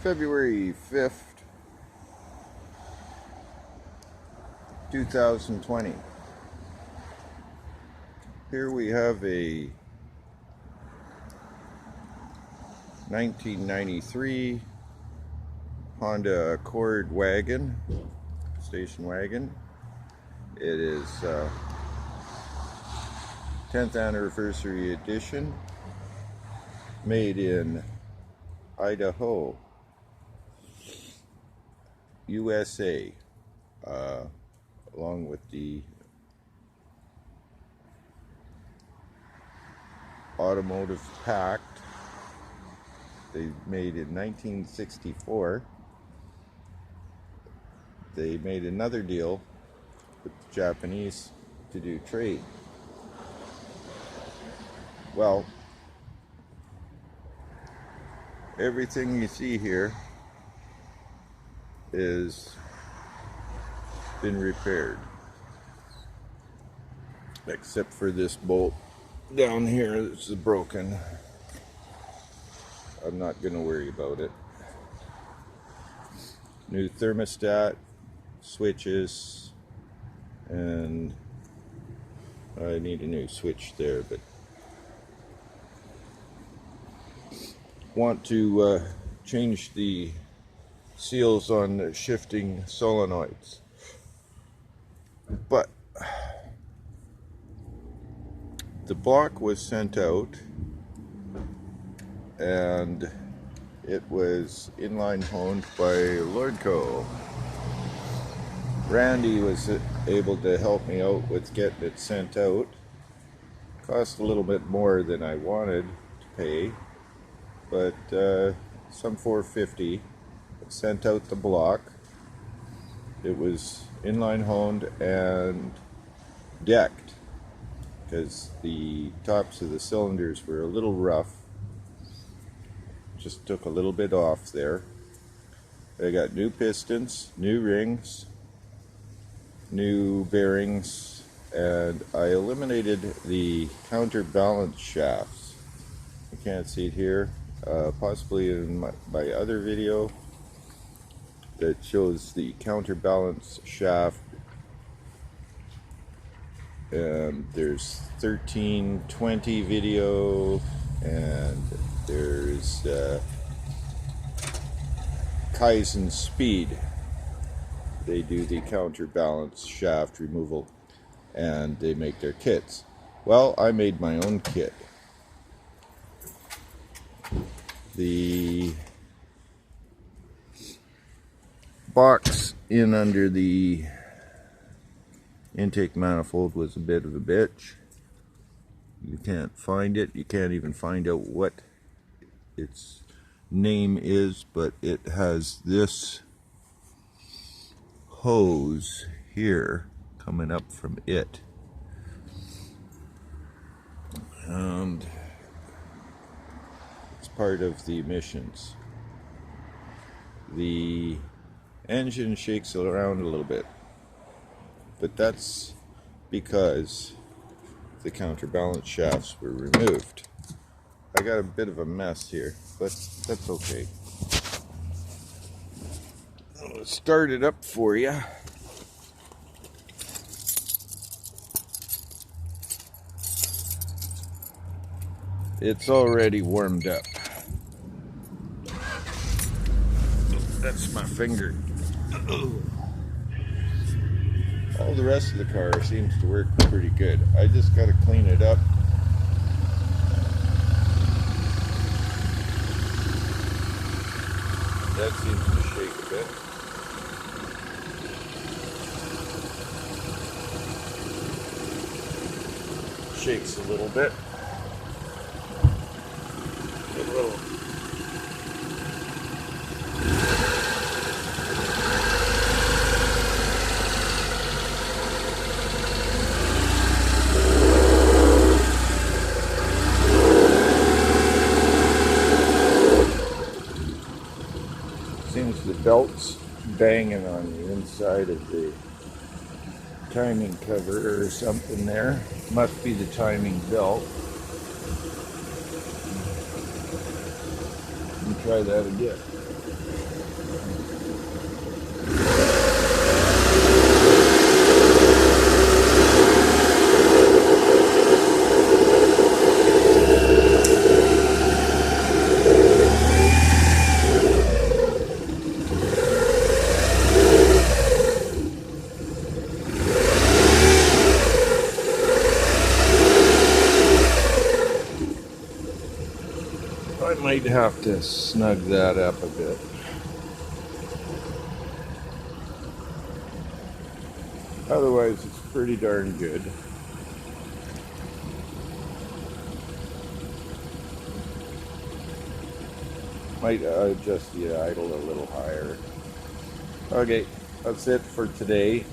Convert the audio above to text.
February 5th, 2020. Here we have a 1993 Honda Accord wagon, station wagon. It is 10th anniversary edition, made in Idaho, USA, along with the Automotive Pact. They made in 1964. They made another deal with the Japanese to do trade. Well, everything you see here is been repaired, except for this bolt down here that's broken. I'm not going to worry about it. New thermostat, switches, and I need a new switch there, but want to change the seals on the shifting solenoids. But the block was sent out and it was inline honed by Lordco. Randy was able to help me out with getting it sent out. Cost a little bit more than I wanted to pay, but some $450. Sent out the block. It was inline honed and decked because the tops of the cylinders were a little rough. Just took a little bit off there. I got new pistons, new rings, new bearings, and I eliminated the counterbalance shafts. You can't see it here. Possibly in my other video that shows the counterbalance shaft, and there's 1320 video, and there's Kaizen Speed. They do the counterbalance shaft removal and they make their kits. Well, I made my own kit. The box in under the intake manifold was a bit of a bitch. You can't find it. You can't even find out what its name is, but it has this hose here coming up from it, and it's part of the emissions. The engine shakes around a little bit, but that's because the counterbalance shafts were removed. I got a bit of a mess here, but that's okay. I'll start it up for you. It's already warmed up. That's my finger. All the rest of the car seems to work pretty good. I just got to clean it up. That seems to shake a bit. Shakes a little bit. A little. Seems the belt's banging on the inside of the timing cover or something there. Must be the timing belt. Let me try that again. I might have to snug that up a bit. Otherwise, it's pretty darn good. Might adjust the idle a little higher. Okay, that's it for today.